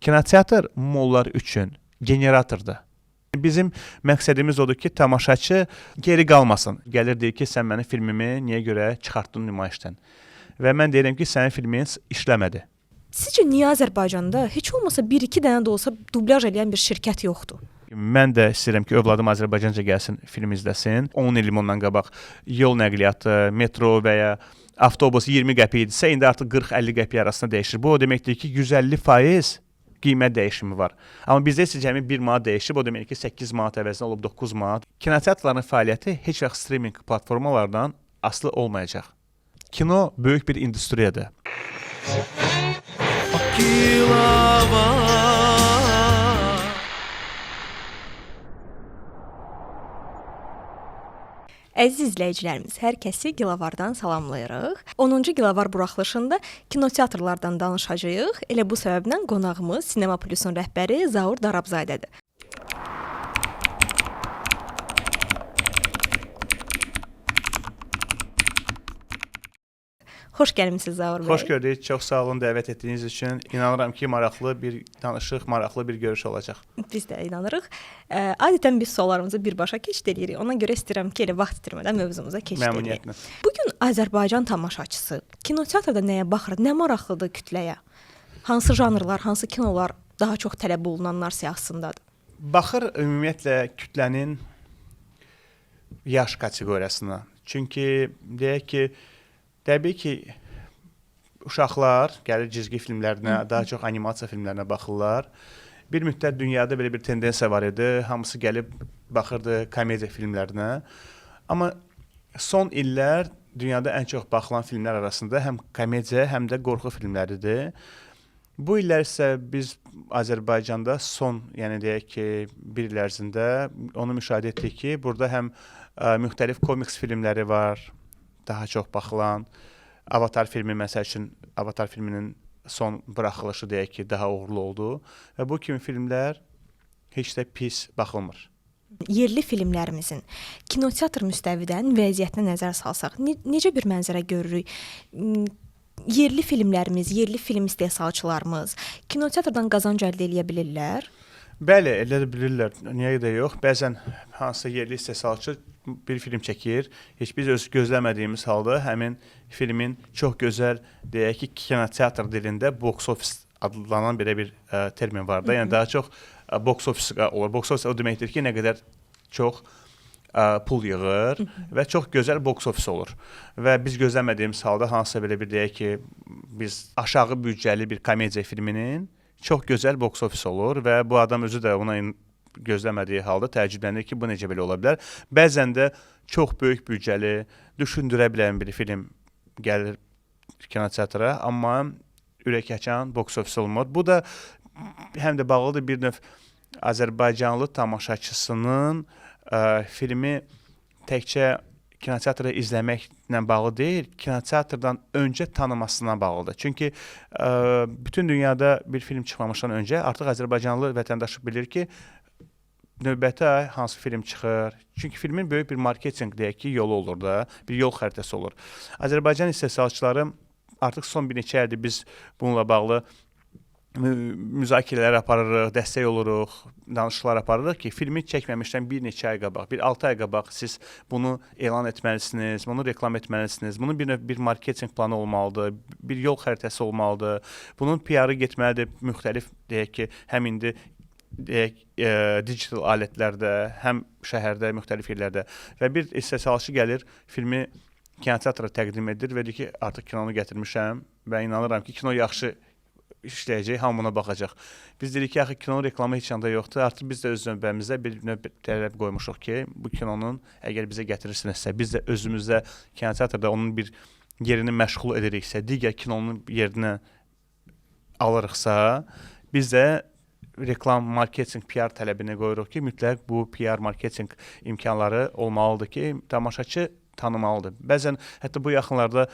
Kinoteatr mollar üçün generatordur. Bizim məqsədimiz odur ki, tamaşaçı geri qalmasın. Gəlir deyir ki, sən mənim filmimi niyə görə çıxartdın nümayişdən? Və mən deyirəm ki, sənin filmin işləmədi. Sizcə niyə Azərbaycanda heç olmasa 1-2 dənə də olsa dublyaj edən bir şirkət yoxdur? Mən də istəyirəm ki, övladım Azərbaycanca gəlsin, film izləsin. 10 il ondan qabaq yol nəqliyyatı, metro və ya avtobus 20 qəpik idisə, indi artıq 40-50 qəpik arasında dəyişir. Bu o deməkdir ki, 150% qiymət dəyişimi var. Amma bizdə isə cəmi 1 manat dəyişib, o demək ki, 8 manat əvəzinə olub 9 manat. Kinoteatrların fəaliyyəti heç vaxt streaming platformalardan asılı olmayacaq. Kino böyük bir industriyadır. Əziz izləyicilərimiz, hər kəsi Gilavardan salamlayırıq. 10-cu Gilavar buraxılışında kinoteatrlardan danışacağıq. Elə bu səbəbdən qonağımız Sinema Plusun rəhbəri Zaur Darabzadədir. Xoş gəlmisiniz Zaur bəy. Xoş gördük. Çox sağ olun dəvət etdiyiniz üçün. İnanıram ki, maraqlı bir danışıq, maraqlı bir görüş olacaq. Biz də inanırıq. Adətən biz suallarımızı birbaşa keçid edirik. Ona görə istəyirəm ki, elə vaxt itirmədən mövzumuza keçid edək. Məmnuniyyətlə. Bu gün Azərbaycan tamaşaçısı kinoteatrda nəyə baxır? Nə maraqlıdır kütləyə? Hansı janrlar, hansı kinolar daha çox tələb olunanlar siyahısındadır? Baxır ümumiyyətlə kütlənin yaş kateqoriyasına. Çünki deyək ki, təbii ki, uşaqlar gəlir cizgi filmlərinə, daha çox animasiya filmlərinə baxırlar. Bir müddət dünyada belə bir tendensiya var idi. Hamısı gəlib baxırdı komediya filmlərinə. Amma son illər dünyada ən çox baxılan filmlər arasında həm komediya, həm də qorxu filmləridir. Bu illər isə biz Azərbaycanda son, yəni deyək ki, bir il ərzində onu müşahidə etdik ki, burada həm müxtəlif komiks filmləri var, daha çox baxılan. Avatar filmi məsəl üçün, Avatar filminin son buraxılışı deyək ki, daha uğurlu oldu və bu kimi filmlər heç də pis baxılmır. Yerli filmlərimizin kinoteatr müstəvidən vəziyyətinə nəzər salsaq, necə bir mənzərə görürük? Yerli filmlərimiz, yerli film istehsalçılarımız kinoteatrdan qazanc əldə edə bilirlər? Bəli, elə də bilirlər. Niyə də yox? Bəzən hansısa yerli istehsalçı bir film çəkir. Heç biz öz gözləmədiyimiz halda həmin filmin çox gözəl, deyək ki, kinoteatr dilində box office adlanan belə bir termin var da. Yəni daha çox box office olur. Box office o deməkdir ki, nə qədər çox pul yığır və çox gözəl box office olur. Və biz gözləmədiyimiz halda hansısa belə bir deyək ki, biz aşağı büdcəli bir komediya filminin çox gözəl box office olur və bu adam özü də ona gözləmədiyi halda təəccüblənir ki, bu necə belə ola bilər. Bəzən də çox böyük büdcəli, düşündürə bilən bir film gəlir kinoteatra, amma ürək açan box office olmur. Bu da həm də bağlıdır bir növ Azərbaycanlı tamaşaçısının filmi təkcə kinoteatrı izləməklə bağlı deyil, kinoteatrdan öncə tanımasına bağlıdır. Çünki bütün dünyada bir film çıxmamışdan öncə artıq Azərbaycanlı vətəndaş bilir ki, növbəti ay hansı film çıxır. Çünki filmin böyük bir marketinq deyək ki, yolu olur da, bir yol xəritəsi olur. Azərbaycan istehsalçıları artıq son bir neçə ildir biz bununla bağlı müzakirələr aparırıq, dəstək oluruq, danışıqlar aparırıq ki, filmi çəkməmişdən bir neçə ay qabaq, bir 6 ay qabaq siz bunu elan etməlisiniz, bunu reklam etməlisiniz, bunun bir marketinq planı olmalıdır, bir yol xəritəsi olmalıdır, bunun PR-ı getməlidir, müxtəlif deyək ki, həm indi digital alətlərdə, həm şəhərdə, müxtəlif yerlərdə və bir istehsalçı gəlir, filmi kinoteatra təqdim edir və deyir ki, artıq kinonu gətirmişəm və inanıram ki, kino yaxşı işləyəcək, hamı buna baxacaq. Biz dedik ki, axı kinonun reklamı heç yanda yoxdur. Artıq biz də öz növbəmizdə bir tələb qoymuşuq ki, bu kinonun əgər bizə gətirirsinizsə, biz də özümüzdə kinoteatrda onun bir yerini məşğul ediriksə, digər kinonun yerinə alırıqsa, biz də reklam, marketinq, PR tələbini qoyuruq ki, mütləq bu PR, marketinq imkanları olmalıdır ki, tamaşaçı tanımalıdır. Bəzən hətta bu yaxınlarda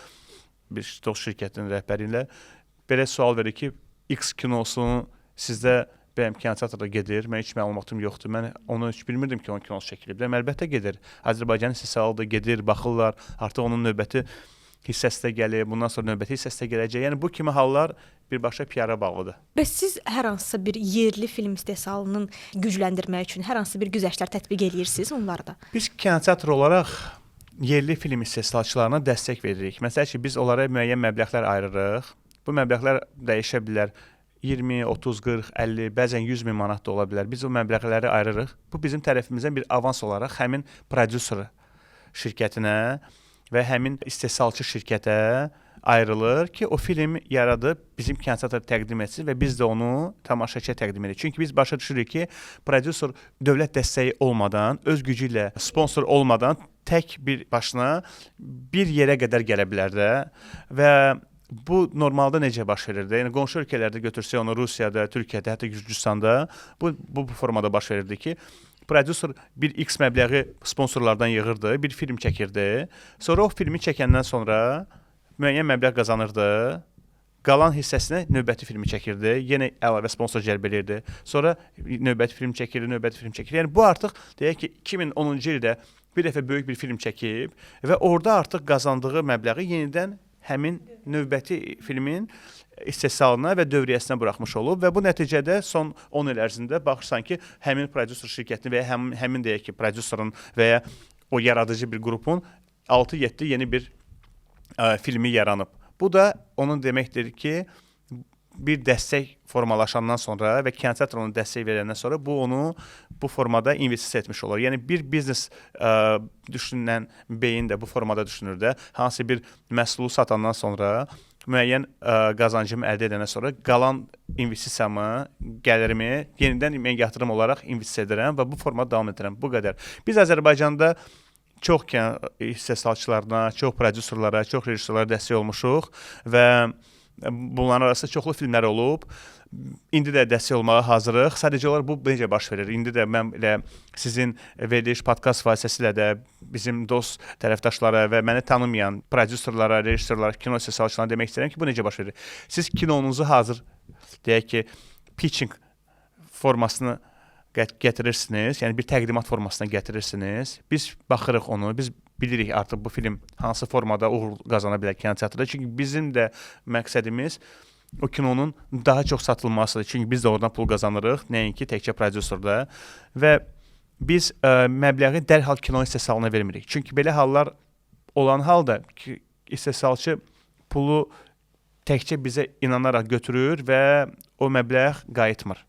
bir dost şirkətinin rəhbəri ilə belə sual verir ki, X kinosunu sizdə bəyəm kinoteatrda gedir, mən heç məlumatım yoxdur, mən onu heç bilmirdim ki, onun kinosu çəkilib. Əlbəttə gedir, Azərbaycan istehsalıdır, gedir, baxırlar, artıq onun növbəti hissəsi də gəlir, bundan sonra növbəti hissəsi də gələcək. Yəni bu kimi hallar birbaşa PR-a bağlıdır. Bəs siz hər hansısa bir yerli film istehsalının gücləndirmək üçün hər hansı bir güzəştlər tətbiq edirsiniz onlarda? Biz kinoteatr olaraq yerli film istehsalçılarına dəstək veririk. Məsələn ki, biz onlara müəyyən məbləğlər ayırırıq. Bu məbləğlər dəyişə bilər. 20, 30, 40, 50, bəzən 100 min manat da ola bilər. Biz o məbləğləri ayırırıq. Bu bizim tərəfimizdən bir avans olaraq həmin prodüser şirkətinə və həmin istehsalçı şirkətə ayrılır ki, o film yaradıb bizim kinoteatra təqdim etsin və biz də onu tamaşaçıya təqdim edirik. Çünki biz başa düşürük ki, prodüser dövlət dəstəyi olmadan, öz gücü ilə sponsor olmadan tək bir başına bir yerə qədər gələ bilər də və bu normalda necə baş verir də? Yəni qonşu ölkələrdə götürsək onu Rusiyada, Türkiyədə, hətta Gürcüstanda bu formada baş verirdi ki, prodüser bir X məbləği sponsorlardan yığırdı, bir film çəkirdi. Sonra o filmi çəkəndən sonra müəyyən məbləğ qazanırdı. Qalan hissəsini növbəti filmi çəkirdi. Yenə əlavə sponsor cəlb edirdi. Sonra növbəti film çəkirdi, növbəti film çəkirdi. Yəni bu artıq deyək ki, 2010-cu ildə bir dəfə böyük bir film çəkib və orada artıq qazandığı məbləği yenidən həmin növbəti filmin istehsalına və dövriyyəsinə buraxmış olub və bu nəticədə son 10 il ərzində baxırsan ki, həmin prodüser şirkətini və ya həmin deyək ki, prodüserin və ya o yaradıcı bir qrupun 6-7 yeni bir filmi yaranıb. Bu da onun deməkdir ki, bir dəstək formalaşandan sonra və kinoteatr ona dəstək verəndən sonra bu onu bu formada investisiya etmiş olur. Yəni bir biznes düşünən beyin də bu formada düşünür də. Hansı bir məhsulu satandan sonra müəyyən qazancımı əldə edəndən sonra qalan investisiyamı, gəlirimi yenidən mən yatırım olaraq investisiya edirəm və bu formada davam edirəm. Bu qədər. Biz Azərbaycanda çox istehsalçılarına, çox prodüserlərə, çox rejissorlara dəstək olmuşuq və bunların arasında çoxlu filmlər olub. İndi də dəstək olmağa hazırıq. Sadəcə olaraq bu necə baş verir? İndi də mən elə sizin verdiyi podkast vasitəsilə də bizim dost tərəfdaşlara və məni tanımayan prodüserlərə, rejissorlara, kino istehsalçılarına demək istəyirəm ki, bu necə baş verir? Siz kinonuzu hazır, deyək ki, pitching formasını gətirirsiniz, yəni bir təqdimat formasına gətirirsiniz. Biz baxırıq onu, biz bilirik artıq bu film hansı formada uğur qazana bilər kinoteatrda. Çünki bizim də məqsədimiz o kinonun daha çox satılmasıdır. Çünki biz də oradan pul qazanırıq, nəinki təkcə prodüserdə. Və biz məbləği dərhal kino istehsalına vermirik. Çünki belə hallar olan halda istehsalçı pulu təkcə bizə inanaraq götürür və o məbləğ qayıtmır.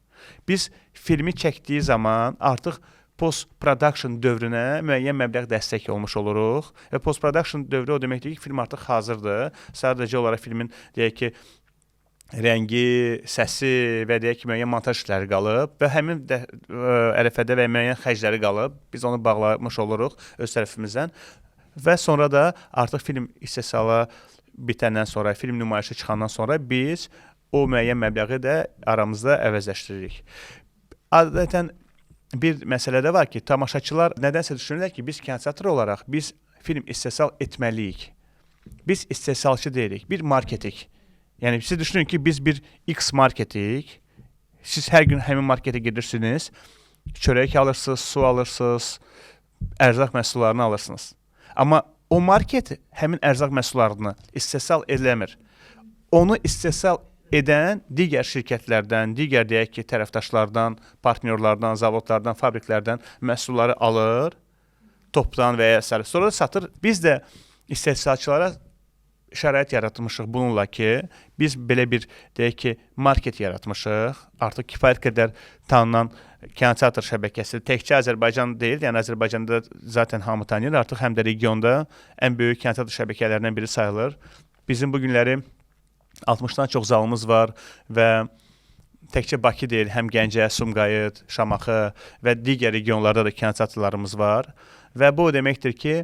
Biz filmi çəkdiyi zaman artıq post-production dövrünə müəyyən məbləğ dəstək olmuş oluruq və post-production dövrü o deməkdir ki, film artıq hazırdır. Sadəcə olaraq filmin deyək ki, rəngi, səsi və deyək ki, müəyyən montaj işləri qalıb və həmin ərəfədə və müəyyən xərcləri qalıb. Biz onu bağlamış oluruq öz tərəfimizdən və sonra da artıq film istehsalı bitəndən sonra, film nümayişə çıxandan sonra biz o müəyyən məbləği də aramızda əvəzləşdiririk. Adətən bir məsələ də var ki, tamaşaçılar nədənsə düşünürlər ki, biz kinoteatr olaraq biz film istehsal etməliyik. Biz istehsalçı deyilik, bir marketik. Yəni siz düşünün ki, biz bir X marketik. Siz hər gün həmin marketə gedirsiniz, çörək alırsınız, su alırsınız, ərzaq məhsullarını alırsınız. Amma o market həmin ərzaq məhsullarını istehsal eləmir. Onu istehsal edən digər şirkətlərdən, digər deyək ki, tərəfdaşlardan, partnyorlardan, zavodlardan, fabriklərdən məhsulları alır, topdan və ya sonra satır. Biz də istehsalçılara şərait yaratmışıq bununla ki, biz belə bir deyək ki, market yaratmışıq. Artıq kifayət qədər tanınan kinoteatr şəbəkəsi təkcə Azərbaycan deyil, yəni Azərbaycanda zaten hamı tanıyır, artıq həm də regionda ən böyük kinoteatr şəbəkələrindən biri sayılır. Bizim bu günləri 60-dan çox zalımız var və təkcə Bakı deyil, həm Gəncə, Sumqayıt, Şamaxı və digər regionlarda da kinoteatrlarımız var. Və bu deməkdir ki,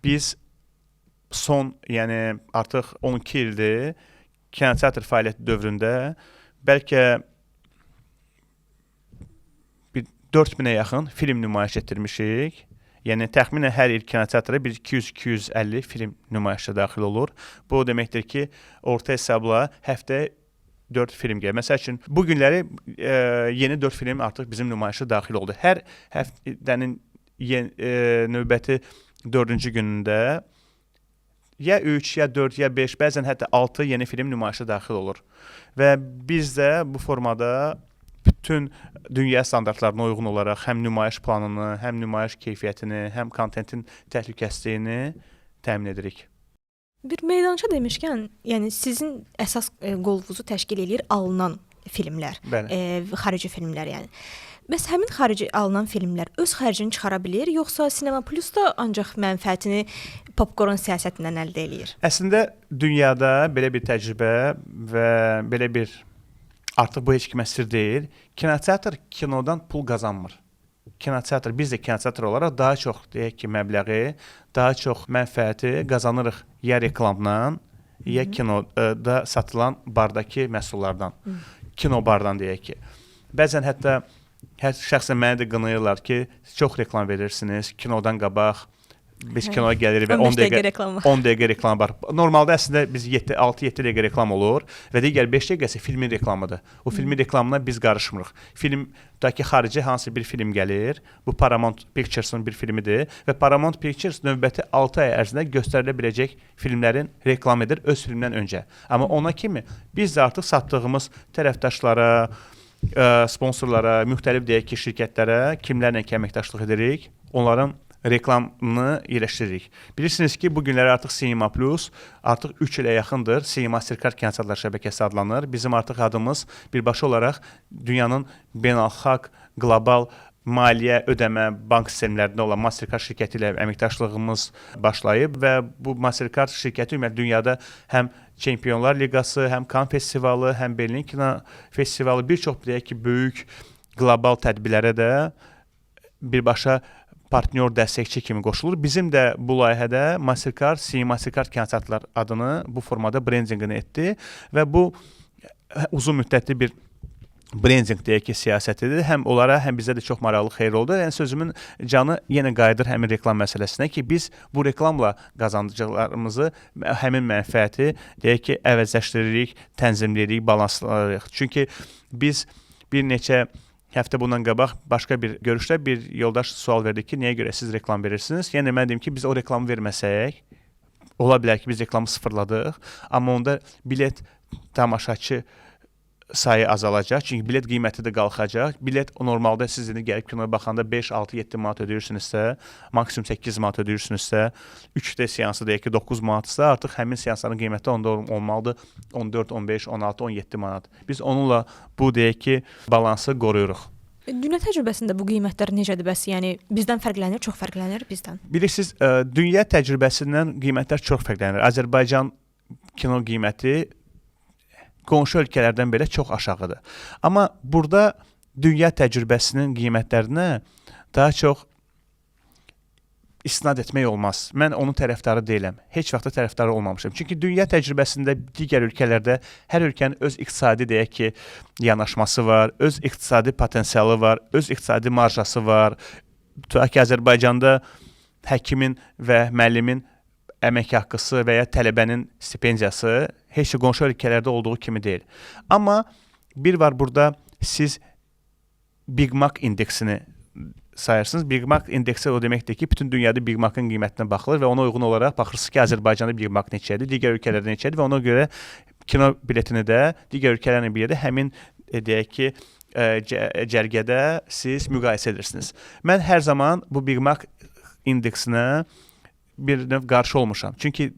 biz son, yəni artıq 12 ildir kinoteatr fəaliyyəti dövründə bəlkə 4000-ə yaxın film nümayiş etdirmişik. Yəni təxminən hər il kinoteatra bir 200-250 film nümayişə daxil olur. Bu deməkdir ki, orta hesabla həftə 4 film gəlir. Məsəl üçün bu günləri yeni 4 film artıq bizim nümayişə daxil oldu. Hər həftənin növbəti 4-cü günündə ya 3, ya 4, ya 5, bəzən hətta 6 yeni film nümayişə daxil olur. Və biz də bu formada bütün dünya standartlarına uyğun olaraq həm nümayiş planını, həm nümayiş keyfiyyətini, həm kontentin təhlükəsizliyini təmin edirik. Bir meydança demişkən, yəni sizin əsas qolunuzu təşkil eləyir alınan filmlər, xarici filmlər yəni. Bəs həmin xarici alınan filmlər öz xərcini çıxara bilir, yoxsa Sinema Plus da ancaq mənfəətini popkorn siyasətindən əldə eləyir? Əslində dünyada belə bir təcrübə və belə bir artıq bu heç kimə sir deyil. Kinoteatr kinodan pul qazanmır. Kinoteatr, biz də kinoteatr olaraq daha çox deyək ki, məbləği, daha çox mənfəəti qazanırıq ya reklamdan, ya kinoda satılan bardakı məhsullardan. Kino bardan deyək ki. Bəzən hətta şəxsən məni də qınayırlar ki, çox reklam verirsiniz, kinodan qabaq. Biz kinoya gəlirik və 10 dəqiqə reklam var. Normalda əslində biz 6-7 dəqiqə reklam olur və digər 5 dəqiqəsi filmin reklamıdır. O filmin reklamına biz qarışmırıq. Filmdəki xarici hansı bir film gəlir, bu Paramount Pictures-ın bir filmidir və Paramount Pictures növbəti 6 ay ərzində göstərilə biləcək filmlərin reklam edir öz filmdən öncə. Amma ona kimi biz də artıq satdığımız tərəfdaşlara, sponsorlara, müxtəlif deyək ki, şirkətlərə kimlərlə əməkdaşlıq edirik, onların reklamını yerləşdiririk. Bilirsiniz ki, bu günləri artıq Cinema Plus artıq 3 ilə yaxındır. Cinema Mastercard kinoteatrlar şəbəkəsi adlanır. Bizim artıq adımız birbaşa olaraq dünyanın beynəlxalq qlobal maliyyə, ödəmə, bank sistemlərində olan Mastercard şirkəti ilə əməkdaşlığımız başlayıb və bu Mastercard şirkəti ümumiyyətlə dünyada həm Çempionlar Liqası, həm Cannes festivalı, həm Berlin kino festivalı, bir çox deyək ki, böyük qlobal tədbirlərə də birbaşa partnyor dəstəkçi kimi qoşulur. Bizim də bu layihədə Mastercard, Mastercard kinoteatrlar adını bu formada brendinqini etdi və bu uzun müddətli bir brendinq deyək ki, siyasətidir. Həm onlara, həm bizə də çox maraqlı xeyir oldu. Yəni sözümün canı yenə qayıdır həmin reklam məsələsinə ki, biz bu reklamla qazanacaqlarımızı, həmin mənfəəti deyək ki, əvəzləşdiririk, tənzimləyirik, balanslayırıq. Çünki biz bir neçə həftə bundan qabaq başqa bir görüşdə bir yoldaş sual verdi ki, niyə görə siz reklam verirsiniz? Yəni mən dedim ki, biz o reklamı verməsək, ola bilər ki, biz reklamı sıfırladıq, amma onda bilet tamaşaçı sayı azalacaq, çünki bilet qiyməti də qalxacaq. Bilet normalda siz gəlib kinoya baxanda 5, 6, 7 manat ödəyirsinizsə, maksimum 8 manat ödəyirsinizsə, 3D seansı deyək ki, 9 manatsa, artıq həmin seansların qiyməti onda olmalıdır 14, 15, 16, 17 manat. Biz onunla bu deyək ki, balansı qoruyuruq. Dünya təcrübəsində bu qiymətlər necədir bəs? Yəni bizdən fərqlənir, çox fərqlənir bizdən. Bilirsiniz, dünya təcrübəsindən qiymətlər çox fərqlənir. Azərbaycan kino qiyməti qonşu ölkələrdən belə çox aşağıdır. Amma burada dünya təcrübəsinin qiymətlərinə daha çox istinad etmək olmaz. Mən onun tərəfdarı deyiləm. Heç vaxt da tərəfdarı olmamışam. Çünki dünya təcrübəsində digər ölkələrdə hər ölkənin öz iqtisadi deyək ki, yanaşması var, öz iqtisadi potensialı var, öz iqtisadi marjası var. Tutaq ki, Azərbaycanda həkimin və müəllimin əmək haqqısı və ya tələbənin stipendiyası heç də qonşu ölkələrdə olduğu kimi deyil. Amma bir var burada siz Big Mac indeksini sayırsınız. Big Mac indeksi o deməkdir ki, bütün dünyada Big Mac-ın qiymətinə baxılır və ona uyğun olaraq baxırsınız ki, Azərbaycanda Big Mac neçədir, digər ölkələrdə neçədir və ona görə kino biletini də digər ölkələrlə bir yerdə həmin deyək ki, cərgədə siz müqayisə edirsiniz. Mən hər zaman bu Big Mac indeksinə bir növ qarşı olmuşam. Çünki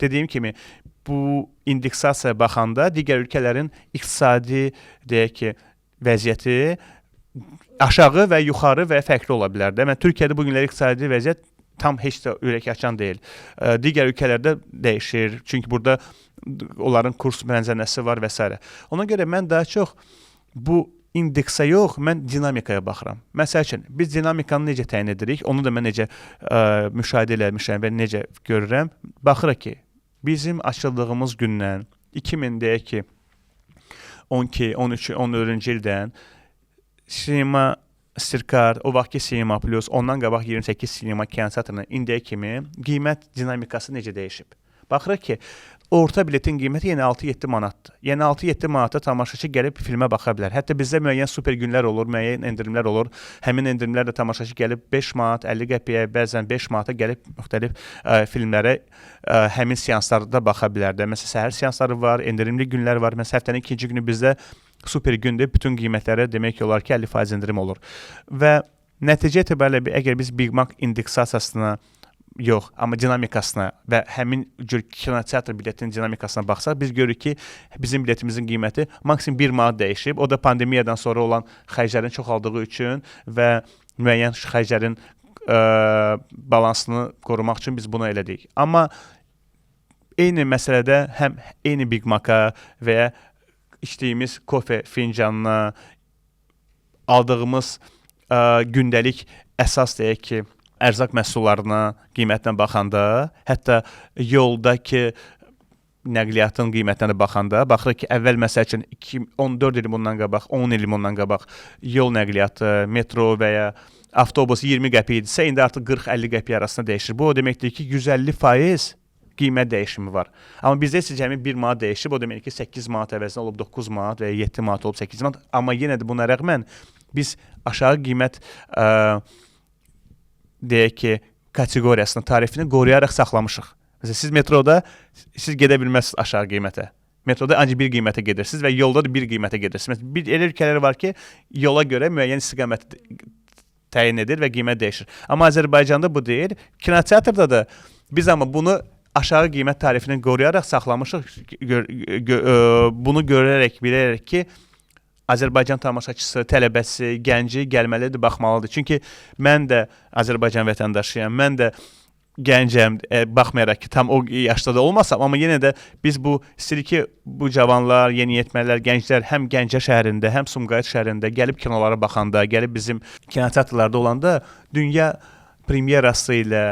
dediyim kimi bu indeksasiyaya baxanda digər ölkələrin iqtisadi deyək ki, vəziyyəti aşağı və yuxarı və fərqli ola bilər də. Mən Türkiyədə bu günlər iqtisadi vəziyyət tam heç də ürək açan deyil. Digər ölkələrdə dəyişir. Çünki burada onların kurs mənzənəsi var və s. Ona görə mən daha çox bu indeksə yox, mən dinamikaya baxıram. Məsəl üçün, biz dinamikanı necə təyin edirik, onu da mən necə müşahidə eləmişəm və necə görürəm. Baxırıq ki, bizim açıldığımız gündən 2000 deyək ki, 12, 13, 14-cü ildən Cinema Mastercard, o vaxtki Cinema Plus, ondan qabaq 28 Cinema kinoteatrının indiyə kimi qiymət dinamikası necə dəyişib? Baxırıq ki, orta biletin qiyməti yenə 6-7 manatdır. Yəni 6-7 manata tamaşaçı gəlib filmə baxa bilər. Hətta bizdə müəyyən super günlər olur, müəyyən endirimlər olur. Həmin endirimlərlə tamaşaçı gəlib 5 manat, 50 qəpiyə, bəzən 5 manata gəlib müxtəlif filmlərə həmin seanslarda baxa bilər də. Məsələn, səhər seansları var, endirimli günlər var. Məsələn, həftənin ikinci günü bizdə super gündür. Bütün qiymətlərə demək olar ki, 50% endirim olur. Və nəticə etibarilə əgər biz Big Mac indeksasiyasına yox, amma dinamikasına və həmin cür kinoteatr biletinin dinamikasına baxsaq, biz görürük ki, bizim biletimizin qiyməti maksimum 1 manat dəyişib. O da pandemiyadan sonra olan xərclərin çoxaldığı üçün və müəyyən xərclərin balansını qorumaq üçün biz bunu elədik. Amma eyni məsələdə həm eyni Big Mac-a və ya içdiyimiz kofe fincanına, aldığımız gündəlik əsas deyək ki, ərzaq məhsullarına qiymətinə baxanda, hətta yoldakı nəqliyyatın qiymətinə baxanda, baxırıq ki, əvvəl məsəl üçün 14 il bundan qabaq, 10 il bundan qabaq yol nəqliyyatı, metro və ya avtobus 20 qəpik idisə, indi artıq 40-50 qəpik arasında dəyişir. Bu o deməkdir ki, 150% qiymət dəyişimi var. Amma bizdə isə cəmi 1 manat dəyişib, o demək ki, 8 manat əvəzinə olub 9 manat və ya 7 manat olub 8 manat. Amma yenə də buna rəğmən biz aşağı qiymət deyək ki, kateqoriyasını, tarifini qoruyaraq saxlamışıq. Məsələn, siz metroda gedə bilməzsiniz aşağı qiymətə. Metroda ancaq bir qiymətə gedirsiniz və yolda da bir qiymətə gedirsiniz. Məsələn, elə ölkələr var ki, yola görə müəyyən istiqamət təyin edir və qiymət dəyişir. Amma Azərbaycanda bu deyil. Kinoteatrda da biz amma bunu aşağı qiymət tarifini qoruyaraq saxlamışıq. Bunu görərək, bilərək ki, Azərbaycan tamaşaçısı, tələbəsi, gənci gəlməlidir, baxmalıdır. Çünki mən də Azərbaycan vətəndaşıyam, mən də gəncəm, baxmayaraq ki, tam o yaşda da olmasam, amma yenə də biz bu istəyirik ki, bu cavanlar, yeniyetmələr, gənclər həm Gəncə şəhərində, həm Sumqayıt şəhərində gəlib kinolara baxanda, gəlib bizim kinoteatrlarda olanda dünya premyerası ilə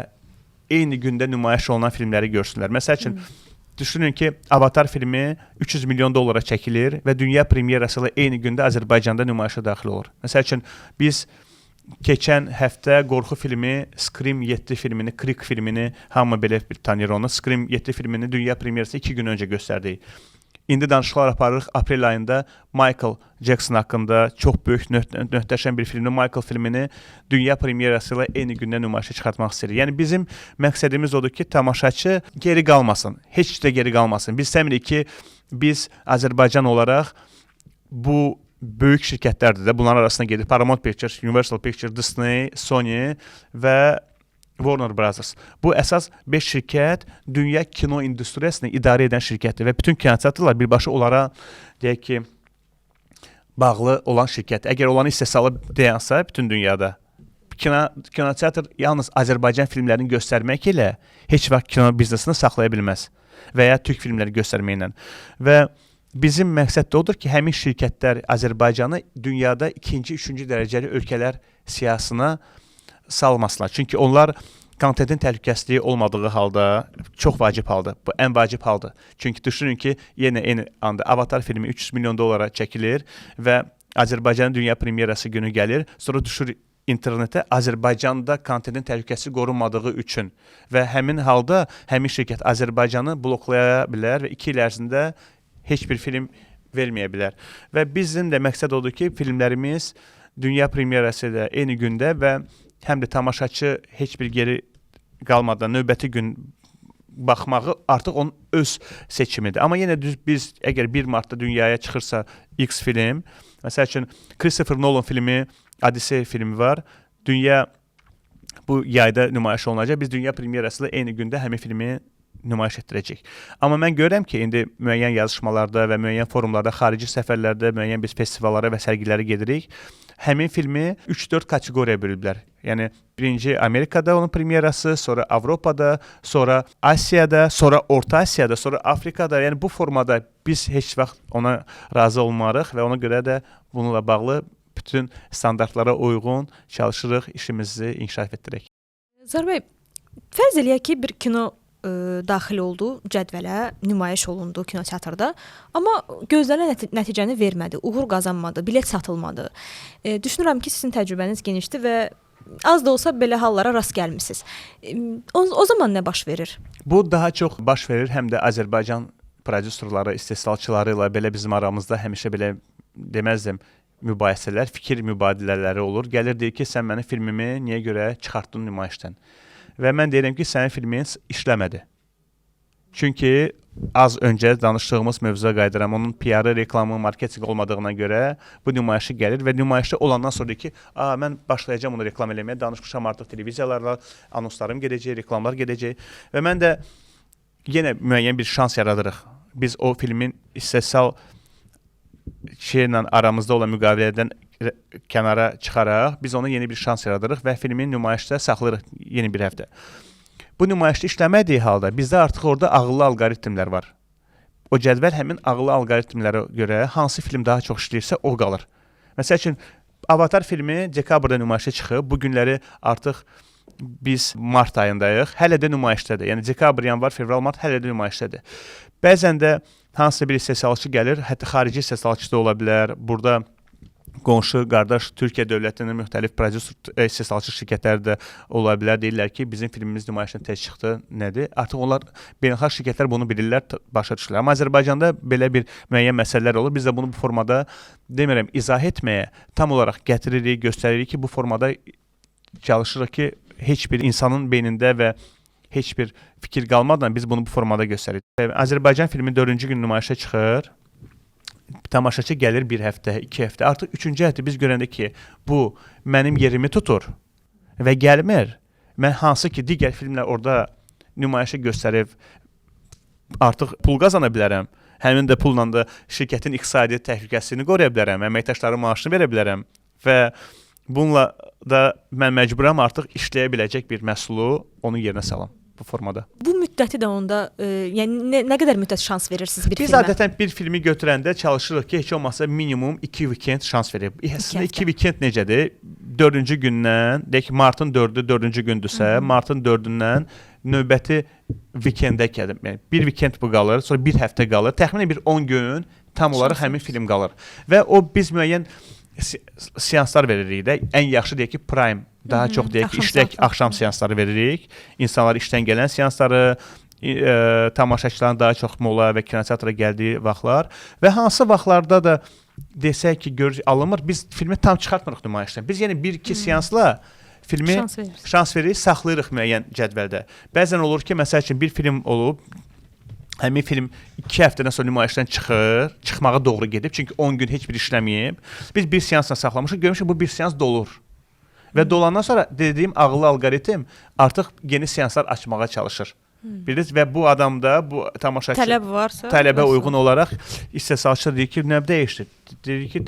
eyni gündə nümayiş olunan filmləri görsünlər. Məsəl üçün, düşünün ki, Avatar filmi 300 milyon dollara çəkilir və dünya premyerası ilə eyni gündə Azərbaycanda nümayişə daxil olur. Məsəl üçün, biz keçən həftə qorxu filmi, Scream 7 filmini, Creek filmini, hamı belə tanıyır onu, Scream 7 filmini dünya premyerası 2 gün öncə göstərdik. İndi danışıqlar aparırıq. Aprel ayında Michael Jackson haqqında çox böyük, möhtəşəm bir filmini, Michael filmini dünya premyerası ilə eyni gündə nümayişə çıxartmaq istəyirik. Yəni bizim məqsədimiz odur ki, tamaşaçı geri qalmasın, heç də geri qalmasın. Biz istəmirik ki, biz Azərbaycan olaraq bu böyük şirkətlərdir də, bunların arasına gedir. Paramount Pictures, Universal Pictures, Disney, Sony və Warner Brothers. Bu əsas 5 şirkət dünya kino industriyasını idarə edən şirkətdir və bütün kinoteatrlar birbaşa onlara deyək ki, bağlı olan şirkətdir. Əgər olanı istehsalı dayansa bütün dünyada, kinoteatr yalnız Azərbaycan filmlərini göstərmək ilə heç vaxt kino biznesini saxlaya bilməz və ya türk filmləri göstərməklə. Və bizim məqsəd də odur ki, həmin şirkətlər Azərbaycanı dünyada 2-ci, 3-cü dərəcəli ölkələr siyasına salmasınlar. Çünki onlar kontentin təhlükəsizliyi olmadığı halda çox vacib haldır. Bu ən vacib haldır. Çünki düşünün ki, yenə eyni anda Avatar filmi 300 milyon dollara çəkilir və Azərbaycanın dünya premyerası günü gəlir. Sonra düşür internetə Azərbaycanda kontentin təhlükəsizliyi qorunmadığı üçün və həmin halda həmin şirkət Azərbaycanı bloklaya bilər və 2 il ərzində heç bir film verməyə bilər. Və bizim də məqsəd odur ki, filmlərimiz dünya premyerası ilə eyni gündə və həm də tamaşaçı heç bir geri qalmadan növbəti gün baxmağı artıq onun öz seçimidir. Amma yenə biz əgər 1 martda dünyaya çıxırsa X film, məsəl üçün Christopher Nolan filmi, Odyssey filmi var. Dünya bu yayda nümayiş olunacaq. Biz dünya premyerası ilə eyni gündə həmin filmi nümayiş etdirəcək. Amma mən görürəm ki, indi müəyyən yazışmalarda və müəyyən forumlarda, xarici səfərlərdə müəyyən biz festivallara və sərgilərə gedirik. Həmin filmi 3-4 kateqoriyaya bölüblər. Yəni, birinci Amerikada onun premyerası, sonra Avropada, sonra Asiyada, sonra Orta Asiyada, sonra Afrikada. Yəni, bu formada biz heç vaxt ona razı olmarıq və ona görə də bununla bağlı bütün standartlara uyğun çalışırıq, işimizi inkişaf etdirək. Zahir bəy, fərz eləyək ki, bir kino daxil oldu, cədvələ nümayiş olundu kinoteatrda, amma gözlənilən nəticəni vermədi, uğur qazanmadı, bilet satılmadı. Düşünürəm ki, sizin təcrübəniz genişdir və az da olsa belə hallara rast gəlmisiniz. O zaman nə baş verir? Bu daha çox baş verir həm də Azərbaycan prodüserləri, istehsalçıları ilə belə bizim aramızda həmişə belə deməzdim mübahisələr, fikir mübadilələri olur. Gəlir deyir ki, sən mənim filmimi niyə görə çıxartdın nümayişdən? Və mən deyirəm ki, sənin filmin işləmədi. Çünki az öncə danışdığımız mövzuya qayıdıram. Onun PR-ı, reklamı, marketinq olmadığına görə bu nümayişə gəlir və nümayişdə olandan sonra deyir ki, mən başlayacağam onu reklam eləməyə, danışmışam artıq televiziyalarla, anonslarım gedəcək, reklamlar gedəcək və mən də yenə müəyyən bir şans yaradırıq. Biz o filmin istehsal şeylə aramızda olan müqavilədən kənara çıxaraq biz ona yeni bir şans yaradırıq və filmin nümayişdə saxlayırıq yeni bir həftə. Bu nümayişdə işləmədiyi halda bizdə artıq orada ağıllı alqoritmlər var. O cədvəl həmin ağıllı alqoritmlərə görə hansı film daha çox işləyirsə o qalır. Məsəl üçün Avatar filmi dekabrda nümayişə çıxıb. Bu günləri artıq biz mart ayındayıq. Hələ də nümayişdədir. Yəni dekabr, yanvar, fevral, mart hələ də nümayişdədir. Bəzən də hansısa bir istehsalçı gəlir, hətta xarici istehsalçı da ola bilər. Burada qonşu, qardaş, Türkiyə dövlətinin müxtəlif prodüser istehsalçı şirkətləri də ola bilər. Deyirlər ki, bizim filmimiz nümayişdən tez çıxdı. Nədir? Artıq onlar beynəlxalq şirkətlər bunu bilirlər, başa düşürlər. Amma Azərbaycanda belə bir müəyyən məsələlər olur. Biz də bunu bu formada demirəm, izah etməyə tam olaraq gətiririk, göstəririk ki, bu formada çalışırıq ki, heç bir insanın beynində və heç bir fikir qalmadan biz bunu bu formada göstəririk. Azərbaycan filmi 4-cü gün nümayişə çıxır. Tamaşaçı gəlir bir həftə, 2 həftə, artıq 3-cü həftə biz görəndə ki, bu mənim yerimi tutur və gəlmir. Mən hansı ki, digər filmlər orada nümayişə göstərib artıq pul qazana bilərəm. Həmin də pulla da şirkətin iqtisadi təhlükəsini qoruya bilərəm, əməkdaşların maaşını verə bilərəm və bununla da mən məcburam artıq işləyə biləcək bir məhsulu onun yerinə salam bu formada. Bu müddəti də onda, yəni nə qədər müddət şans verirsiniz bir filmə? Biz adətən bir filmi götürəndə çalışırıq ki, heç olmasa minimum 2 weekend şans verib. Əslində 2 weekend necədir? 4-cü gündən, deyək ki, martın 4-ü 4-cü gündürsə, martın 4-ündən növbəti weekendə gəlir. Yəni bir weekend bu qalır, sonra bir həftə qalır. Təxminən bir 10 gün tam olaraq həmin film qalır. Və o biz müəyyən seanslar veririk də. Ən yaxşı deyək ki, prime, daha çox deyək ki, işlək axşam seansları veririk. İnsanlar işdən gələn seansları, tamaşaçıların daha çox mola və kinoteatra gəldiyi vaxtlar və hansı vaxtlarda da desək ki, alınmır, biz filmi tam çıxartmırıq nümayişdən. Biz yəni 1-2 seansla filmi şans veririk, saxlayırıq müəyyən cədvəldə. Bəzən olur ki, məsəl üçün bir film olub, həmin film 2 həftədən sonra nümayişdən çıxmağa doğru gedib, çünki 10 gün heç bir işləməyib. Biz bir seansla saxlamışıq, görmüşük bu bir seans dolur. Və dolandan sonra dediyim ağıllı alqoritm artıq yeni seanslar açmağa çalışır. Bilirsiniz və bu adamda, bu tamaşaçı tələbə uyğun olaraq istehsalçı deyir ki, nə dəyişdi? Deyir ki,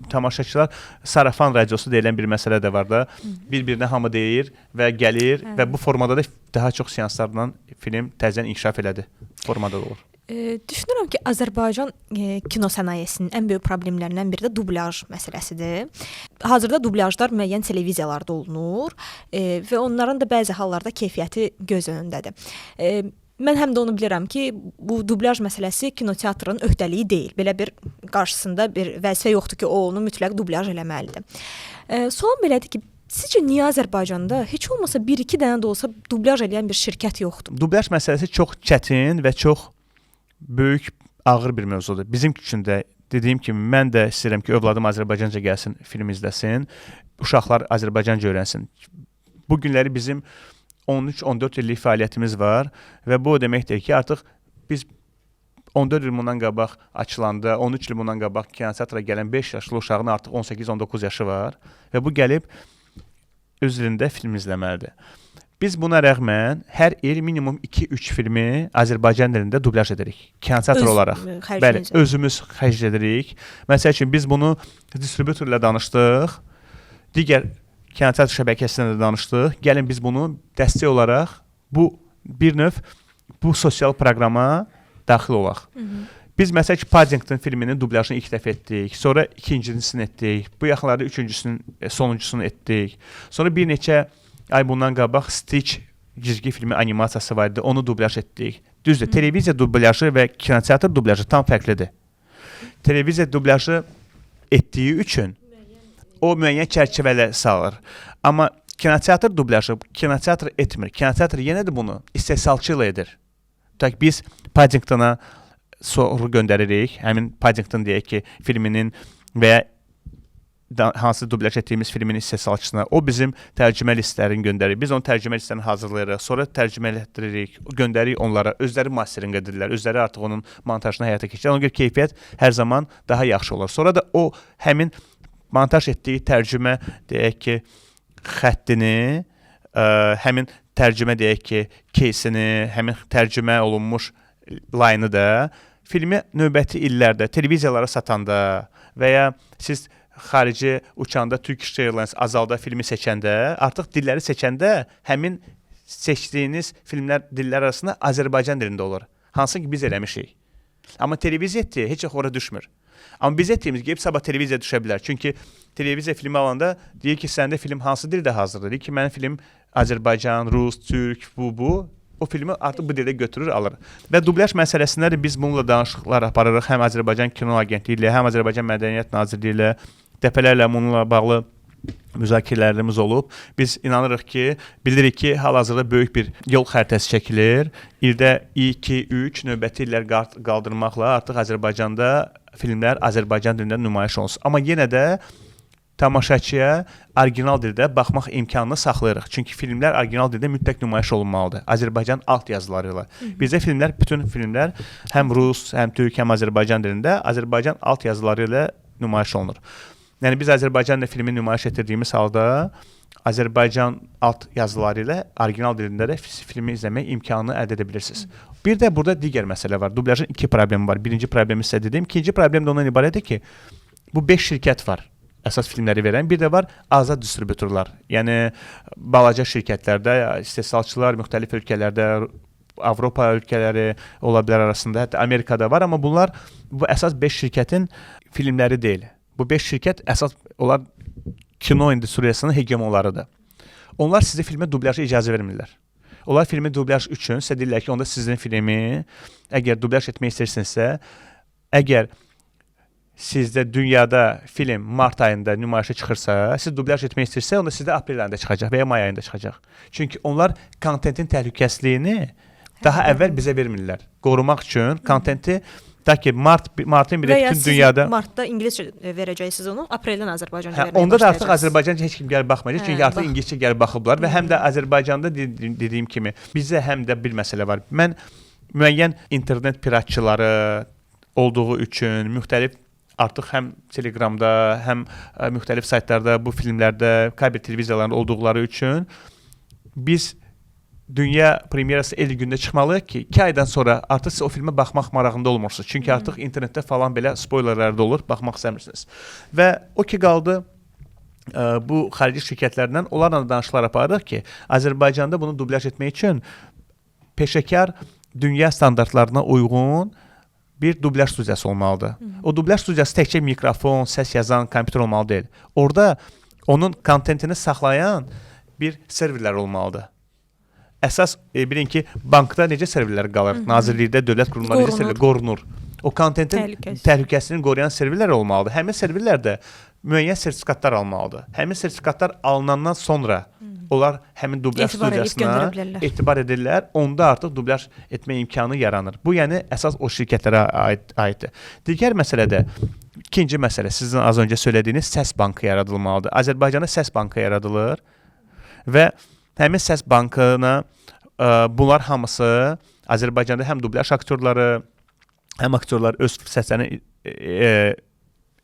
tamaşaçılar sarafan radiosu deyilən bir məsələ də var da, bir-birinə hamı deyir və gəlir və bu formada da daha çox seanslarla film təzədən inkişaf elədi. Formada da olur. Düşünürəm ki, Azərbaycan kino sənayesinin ən böyük problemlərindən biri də dublyaj məsələsidir. Hazırda dublyajlar müəyyən televiziyalarda olunur və onların da bəzi hallarda keyfiyyəti göz önündədir. Mən həm də onu bilirəm ki, bu dublyaj məsələsi kinoteatrın öhdəliyi deyil. Belə bir qarşısında bir vəzifə yoxdur ki, o onu mütləq dublyaj eləməlidir. Sual belədir ki, sizcə niyə Azərbaycanda heç olmasa 1-2 dənə də olsa dublyaj eləyən bir şirkət yoxdur? Dublyaj məsələsi çox çətin və çox böyük, ağır bir mövzudur. Bizim üçün də dediyim kimi mən də istəyirəm ki, övladım Azərbaycanca gəlsin, film izləsin, uşaqlar Azərbaycanca öyrənsin. Bu günləri bizim 13-14 illik fəaliyyətimiz var və bu o deməkdir ki, artıq biz 14 il bundan qabaq açılanda, 13 il bundan qabaq kinoteatra gələn 5 yaşlı uşağın artıq 18-19 yaşı var və bu gəlib öz dilində film izləməlidir. Biz buna rəğmən hər il minimum 2-3 filmi Azərbaycan dilində dublyaj edirik. Kinoteatr olaraq. Bəli, özümüz xərclədirik. Məsəl üçün biz bunu distributorla danışdıq. Digər kinoteatr şəbəkəsində də danışdıq. Gəlin biz bunu dəstək olaraq bu bir növ bu sosial proqrama daxil olaq. Biz məsəl ki, Paddington filminin dublyajını ilk dəfə etdik. Sonra ikincisini etdik. Bu yaxınlarda sonuncusunu etdik. Sonra bir neçə ay bundan qabaq Stitch cizgi filmi animasiyası var idi. Onu dublyaj etdik. Düzdür, televiziya dublyajı və kinoteatr dublyajı tam fərqlidir. Televiziya dublyajı etdiyi üçün o müəyyən çərçivələ salır. Amma kinoteatr dublyajı kinoteatr etmir. Kinoteatr yenə də bunu istehsalçı ilə edir. Biz Paddingtona soru göndəririk. Həmin Paddington deyək ki, filminin və ya hansı dublyaj etdiyimiz filmin istehsalçısına o bizim tərcümə listələrini göndərir. Biz onun tərcümə listələrini hazırlayırıq, sonra tərcümə etdiririk, göndəririk onlara. Özləri mastering edirlər, özləri artıq onun montajını həyata keçirir. Ona görə keyfiyyət hər zaman daha yaxşı olur. Sonra da o həmin montaj etdiyi tərcümə deyək ki, xəttini, həmin tərcümə deyək ki, кейsini, həmin tərcümə olunmuş line-ı da filmi növbəti illərdə televiziyalara satanda və ya siz xarici uçanda Turkish Airlines azalda filmi seçəndə, artıq dilləri seçəndə həmin seçdiyiniz filmlər dillər arasında Azərbaycan dilində olur. Hansı ki biz eləmişik. Amma televiziya etdiyi heç ora düşmür. Amma biz etdiyimiz gəlib sabah televiziya düşə bilər. Çünki televiziya filmi alanda deyir ki, səndə film hansı dildə hazırdır? Deyir ki, mənim film Azərbaycan, Rus, Türk, bu. O filmi artıq bu dildə götürür, alır. Və dublyaj məsələsində də biz bununla danışıqlar aparırıq. Həm Azərbaycan Kino Agentliyi ilə, həm Azərbaycan Mədəniyyət Nazirliyi ilə, dəfələrlə bununla bağlı müzakirələrimiz olub. Biz inanırıq ki, bilirik ki, hal-hazırda böyük bir yol xəritəsi çəkilir. İldə 2-3 növbəti illər qaldırmaqla artıq Azərbaycanda filmlər Azərbaycan dilində nümayiş olunsun. Amma yenə də tamaşaçıya orijinal dildə baxmaq imkanını saxlayırıq. Çünki filmlər orijinal dildə mütləq nümayiş olunmalıdır. Azərbaycan alt yazıları ilə. Bizdə filmlər, bütün filmlər həm Rus, həm Türk, həm Azərbaycan dilində Azərbaycan alt yazıları ilə nümayiş olunur. Yəni biz Azərbaycan filmi nümayiş etdirdiyimiz halda Azərbaycan alt yazıları ilə orijinal dilində də filmi izləmək imkanını əldə edə bilirsiniz. Bir də burada digər məsələ var. Dublyajın 2 problemi var. Birinci problemi sizə dedim. İkinci problem də ondan ibarətdir ki, bu 5 şirkət var. Əsas filmləri verən, bir də var azad distributorlar. Yəni balaca şirkətlərdə, istehsalçılar müxtəlif ölkələrdə, Avropa ölkələri ola bilər arasında, hətta Amerikada var, amma bunlar bu əsas 5 şirkətin filmləri deyil. Bu 5 şirkət əsas onlar kino industriyasının hegemonlarıdır. Onlar sizə filmə dublyajı icazə vermirlər. Onlar filmi dublyaj üçün sizə deyirlər ki, onda sizin filmi əgər dublyaj etmək istəyirsinizsə, əgər sizdə dünyada film mart ayında nümayişə çıxırsa, siz dublyaj etmək istəyirsə, onda sizdə aprel ayında çıxacaq və ya may ayında çıxacaq. Çünki onlar kontentin təhlükəsizliyini daha əvvəl bizə vermirlər. Qorumaq üçün kontenti ta ki martın biri bütün dünyada martda ingiliscə verəcəksiniz onu, apreldən Azərbaycan verməyə başlayacaqsınız. Onda da artıq Azərbaycan heç kim gəlib baxmayacaq, çünki artıq ingiliscə gəlib baxıblar və həm də Azərbaycanda dediyim kimi bizdə həm də bir məsələ var. Mən müəyyən internet piratçıları olduğu üçün müxtəlif artıq həm Telegramda, həm müxtəlif saytlarda bu filmlərdə, kabel televiziyalarında olduqları üçün biz dünya premyerası 50 gündə çıxmalıyıq ki, 2 aydan sonra artıq siz o filmə baxmaq marağında olmursunuz. Çünki artıq internetdə falan belə spoilerlər də olur, baxmaq istəmirsiniz. Və o ki qaldı bu xarici şirkətlərdən onlarla danışıqlar aparırıq ki, Azərbaycanda bunu dublyaj etmək üçün peşəkar dünya standartlarına uyğun bir dublyaj studiyası olmalıdır. O dublyaj studiyası təkcə mikrofon, səs yazan kompüter olmalı deyil. Orada onun kontentini saxlayan bir serverlər olmalıdır. Əsas bilin ki, bankda necə serverlər qalır? Nazirlikdə, dövlət qurumları necə serverlər qorunur? O kontentin təhlükəsini qoruyan serverlər olmalıdır. Həmin serverlər də müəyyən sertifikatlar almalıdır. Həmin sertifikatlar alınandan sonra onlar həmin dublyaj studiyasına etibar edirlər. Onda artıq dublyaj etmə imkanı yaranır. Bu, yəni əsas o şirkətlərə aiddir. Digər məsələ də, ikinci məsələ, sizin az öncə söylədiyiniz səs bankı yaradılmalıdır. Azərbaycanda səs bankı yaradılır və həmin səs bankına bunlar hamısı Azərbaycanda həm dublyaj aktyorları, həm aktyorlar öz səslərini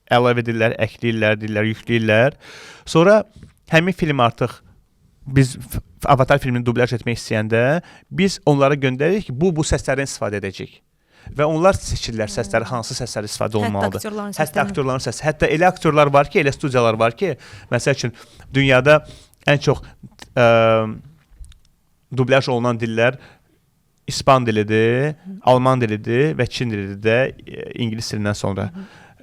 əlavə edirlər, əkləyirlər, yükləyirlər. Sonra həmin film artıq biz Avatar filmini dublyaj etmək istəyəndə biz onlara göndəririk ki, bu səslərdən istifadə edəcək. Və onlar seçirlər səsləri, hansı səslər istifadə olmalıdır. Hətta aktyorların səsi. Hətta elə aktyorlar var ki, elə studiyalar var ki, məsəl üçün dünyada ən çox dublyaj olunan dillər İspan dilidir, Alman dilidir və Çin dilidir də İngilis dilindən sonra.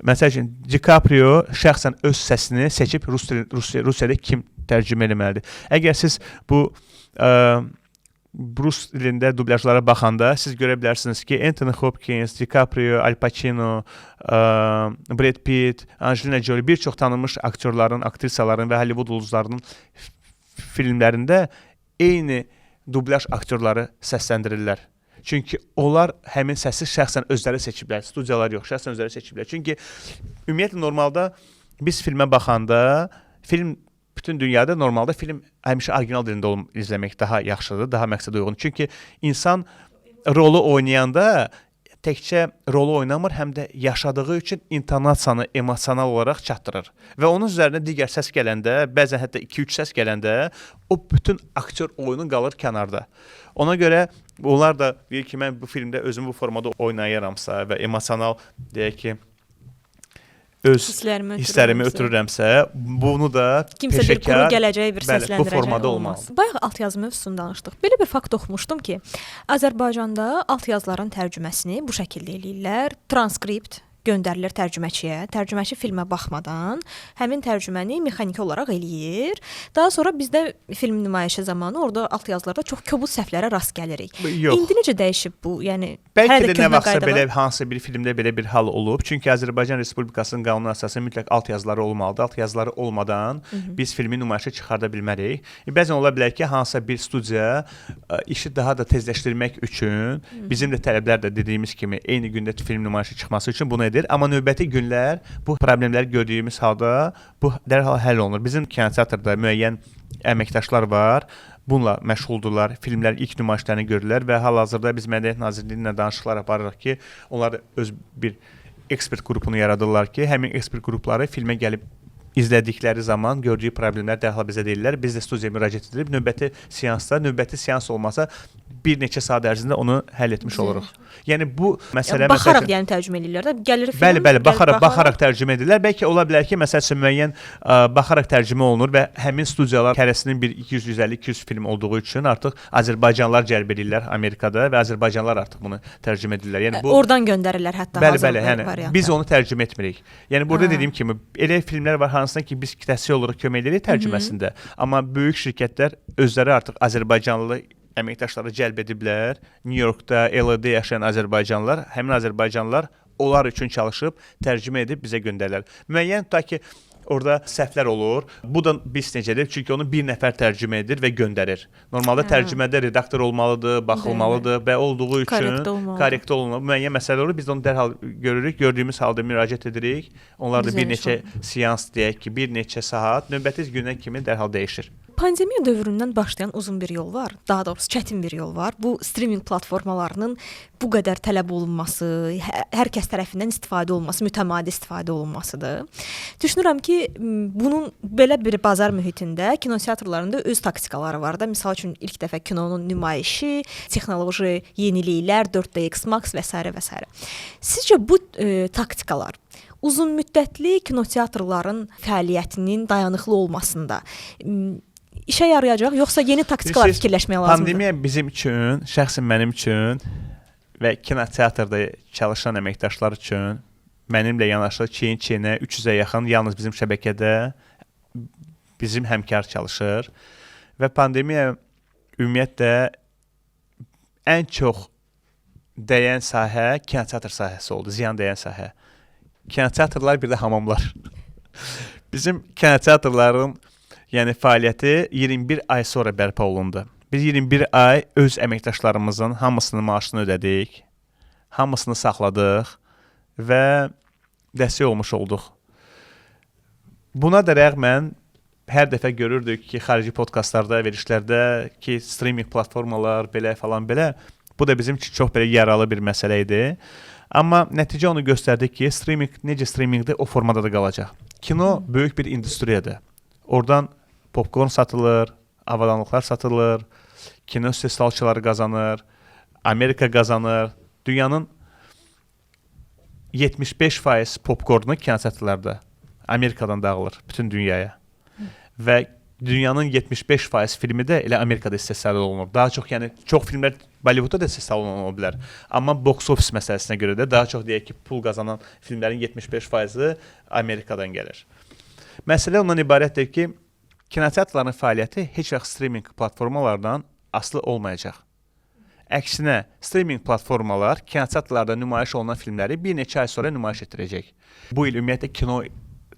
Məsəl üçün, DiCaprio şəxsən öz səsini seçib Rusiyada kim tərcümə eləməlidir. Əgər siz bu Rus dilində dublyajlara baxanda siz görə bilərsiniz ki, Anthony Hopkins, DiCaprio, Al Pacino, Brad Pitt, Angelina Jolie, bir çox tanınmış aktyorların, aktrisaların və Hollywood ulduzlarının filmlərində eyni dublyaj aktyorları səsləndirirlər. Çünki onlar həmin səsi şəxsən özləri seçiblər. Studiyalar yox, şəxsən özləri seçiblər. Çünki ümumiyyətlə normalda biz filmə baxanda film bütün dünyada normalda film həmişə orijinal dilində izləmək daha yaxşıdır, daha məqsədə uyğundur. Çünki insan rolu oynayanda təkcə rolu oynamır, həm də yaşadığı üçün intonasiyanı emosional olaraq çatdırır. Və onun üzərinə digər səs gələndə, bəzən hətta 2-3 səs gələndə o bütün aktyor oyunu qalır kənarda. Ona görə onlar da deyir ki, mən bu filmdə özümü bu formada oynayaramsa və emosional deyək ki, öz hisslərimi ötürürəmsə, bunu da kimsə bir quru gələcəyi bir bəli, bu səsləndirəcək formada olmaz. Bayaq altyazı mövzusunu danışdıq. Belə bir fakt oxumuşdum ki, Azərbaycanda altyazıların tərcüməsini bu şəkildə eləyirlər. Transkript göndərilir tərcüməçiyə. Tərcüməçi filmə baxmadan həmin tərcüməni mexaniki olaraq eləyir. Daha sonra bizdə film nümayişi zamanı orada altyazılarda çox kobud səhvlərə rast gəlirik. Yox. İndi necə dəyişib bu? Yəni bəlkə də nə vaxtsa belə hansısa bir filmdə belə bir hal olub. Çünki Azərbaycan Respublikasının qanunu əsasında mütləq altyazıları olmalıdır. Altyazıları olmadan biz filmi nümayişə çıxarda bilmərik. Bəzən ola bilər ki, hansısa bir studiya işi daha da tezləşdirmək üçün bizim də tələblər də dediyimiz kimi eyni gündə film nümayişə çıxması üçün bunu edir. Amma növbəti günlər bu problemləri gördüyümüz halda bu dərhal həll olunur. Bizim kinoteatrda müəyyən əməkdaşlar var. Bununla məşğuldurlar. Filmlərin ilk nümayişlərini görürlər və hal-hazırda biz Mədəniyyət Nazirliyi ilə danışıqlar aparırıq ki, onlar öz bir ekspert qrupunu yaradırlar ki, həmin ekspert qrupları filmə gəlib izlədikləri zaman gördüyü problemlər dərhal bizə deyirlər. Biz də studiyaya müraciət edib növbəti seans olmasa bir neçə saat ərzində onu həll etmiş oluruq. Yəni bu məsələ baxaraq yəni tərcümə edirlər də. Gəlir film. Bəli, baxaraq tərcümə edirlər. Bəlkə ola bilər ki, məsələn müəyyən baxaraq tərcümə olunur və həmin studiyalar hərəsinin bir 200-150-200 film olduğu üçün artıq Azərbaycanlılar cəlb edirlər Amerikada və Azərbaycanlılar artıq bunu tərcümə edirlər. Yəni bu oradan göndərirlər hətta hazır variantda. Biz onu tərcümə etmirik. Yəni burada dediyim kimi elə filmlər var hansına ki biz kütləsi olaraq kömək edirik tərcüməsində. Amma böyük şirkətlər özləri artıq Azərbaycanlı əməkdaşları cəlb ediblər. New Yorkda, LA-da yaşayan Azərbaycanlılar, həmin Azərbaycanlılar onlar üçün çalışıb tərcümə edib bizə göndərirlər. Müəyyən tutaq ki, orada səhvlər olur. Bu da biz necədir? Çünki onu bir nəfər tərcümə edir və göndərir. Normalda tərcümədə redaktor olmalıdır, baxılmalıdır və olduğu üçün korrekt olmalı. Müəyyən məsələ olur. Biz onu dərhal görürük. Gördüyümüz halda müraciət edirik. Onlar da bir neçə seans deyək ki, bir neçə saat növbəti gündən kimi dərhal dəyişir. Pandemiya dövründən başlayan uzun bir yol var. Daha doğrusu çətin bir yol var. Bu streaming platformalarının bu qədər tələb olunması, hər kəs tərəfindən istifadə olunması, mütəmadi istifadə olunmasıdır. Düşünürəm ki, bunun belə bir bazar mühitində kinoteatrlarında öz taktikaları var da. Məsəl üçün ilk dəfə kinonun nümayişi, texnoloji yeniliklər, 4DX Max və s. və s. Sizcə bu taktikalar uzun müddətli kinoteatrların fəaliyyətinin dayanıqlı olmasında işə yarayacaq, yoxsa yeni taktikalar fikirləşmək lazımdır? Pandemiya bizim üçün, şəxsən mənim üçün və kinoteatrda çalışan əməkdaşlar üçün mənimlə yanaşı çiyin-çiyinə 300-ə yaxın yalnız bizim şəbəkədə bizim həmkar çalışır və pandemiya ümumiyyətlə ən çox dəyən sahə kinoteatr sahəsi oldu, ziyan dəyən sahə. Kinoteatrlar bir də hamamlar. Bizim kinoteatrların yəni fəaliyyəti 21 ay sonra bərpa olundu. Biz 21 ay öz əməkdaşlarımızın hamısının maaşını ödədik, hamısını saxladıq və dəstək olmuş olduq. Buna da rəğmən hər dəfə görürdük ki, xarici podkastlarda, verilişlərdə ki, streaming platformalar belə falan belə, bu da bizim üçün çox belə yaralı bir məsələ idi. Amma nəticə onu göstərdi ki, necə streamingdə o formada da qalacaq. Kino böyük bir industriyadır. Oradan popkorn satılır, avadanlıqlar satılır, kino istehsalçıları qazanır, Amerika qazanır. Dünyanın 75% popkornu kinoteatrlarda Amerikadan dağılır bütün dünyaya. Və dünyanın 75% filmi də elə Amerikada istehsal olunur. Daha çox, yəni çox filmlər Bollywoodda da istehsal oluna bilər. Amma box office məsələsinə görə də daha çox deyək ki, pul qazanan filmlərin 75%-i Amerikadan gəlir. Məsələ ondan ibarətdir ki, kinoteatrların fəaliyyəti heç vaxt streaming platformalardan asılı olmayacaq. Əksinə, streaming platformalar kinoteatrlarda nümayiş olunan filmləri bir neçə ay sonra nümayiş etdirəcək. Bu il ümumiyyətlə kino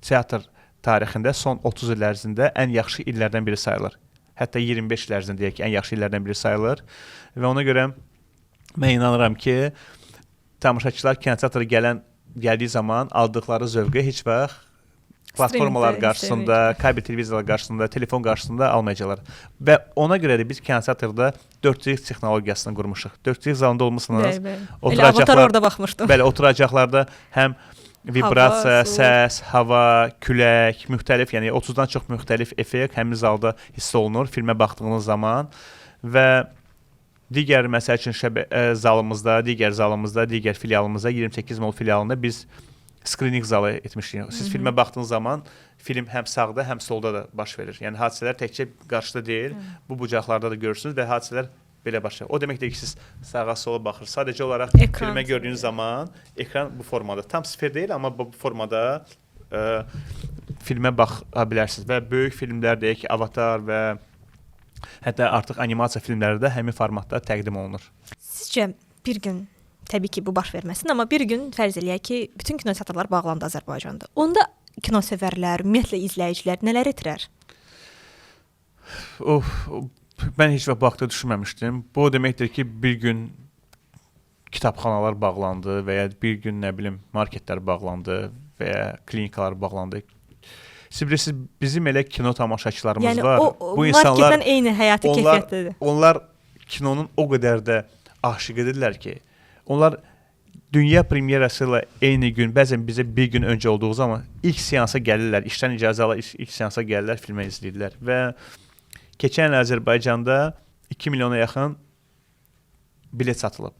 teatr tarixində son 30 il ərzində ən yaxşı illərdən biri sayılır. Hətta 25 il ərzində deyək ki, ən yaxşı illərdən biri sayılır və ona görə Mən inanıram ki, tamaşaçılar kinoteatra gəldiyi zaman aldıqları zövqü heç vaxt platformalar qarşısında, kabel televiziyalar qarşısında, telefon qarşısında almayacaqlar. Və ona görə də biz kinoteatrda 4G texnologiyasını qurmuşuq. 4G zalında olmusunuz. Elə avatar orada baxmışdım. Bəli, oturacaqlarda həm vibrasiya, səs, hava, külək, müxtəlif, yəni 30-dan çox müxtəlif effekt həmin zalda hiss olunur filmə baxdığınız zaman və digər məsəl üçün zalımızda, digər filialımızda 28 mall filialında biz screening zalı etmişdik. Siz filmə baxdığınız zaman film həm sağda, həm solda da baş verir. Yəni hadisələr təkcə qarşıda deyil, bu bucaqlarda da görürsünüz və hadisələr belə baş verir. O deməkdir ki, siz sağa sola baxırsınız. Sadəcə olaraq filmə gördüyünüz zaman ekran bu formada, tam sifir deyil, amma bu formada filmə baxa bilərsiniz və böyük filmlər deyək ki, Avatar və hətta artıq animasiya filmləri də həmin formatda təqdim olunur. Sizcə bir gün, təbii ki, bu baş verməsin, amma bir gün fərz eləyək ki, bütün kinoteatrlar bağlandı Azərbaycanda. Onda kinosevərlər, ümumiyyətlə izləyicilər nələr etirər? Mən heç vaxt bu haqda düşünməmişdim. Bu o deməkdir ki, bir gün kitabxanalar bağlandı və ya bir gün, nə bilim, marketlər bağlandı və ya klinikalar bağlandı. Siz bilirsiniz, bizim elə kino tamaşaçılarımız var. Yəni o marketdən eyni həyati keyfiyyətdədir. Onlar kinonun o qədər də aşiq edirlər ki, onlar dünya premyerası ilə eyni gün, bəzən bizə bir gün öncə olduğu zaman ilk seansa gəlirlər, işdən icazə alır, ilk seansa gəlirlər, filmə izləyirlər və keçən il Azərbaycanda 2 milyona yaxın bilet satılıb.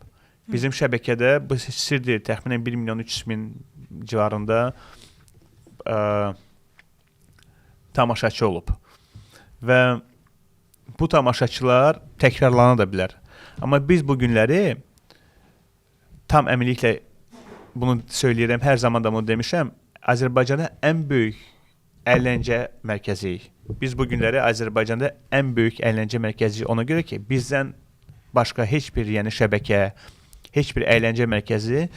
Bizim şəbəkədə, bu sir deyil, təxminən 1 milyon 300 min civarında tamaşaçı olub. Və bu tamaşaçılar təkrarlana da bilər. Amma biz bu günləri tam əminliklə bunu söyləyirəm, hər zaman da bunu demişəm, Azərbaycanda ən böyük əyləncə mərkəziyik. Biz bu günləri Azərbaycanda ən böyük əyləncə mərkəziyik ona görə ki, bizdən başqa heç bir şəbəkə, heç bir əyləncə mərkəzi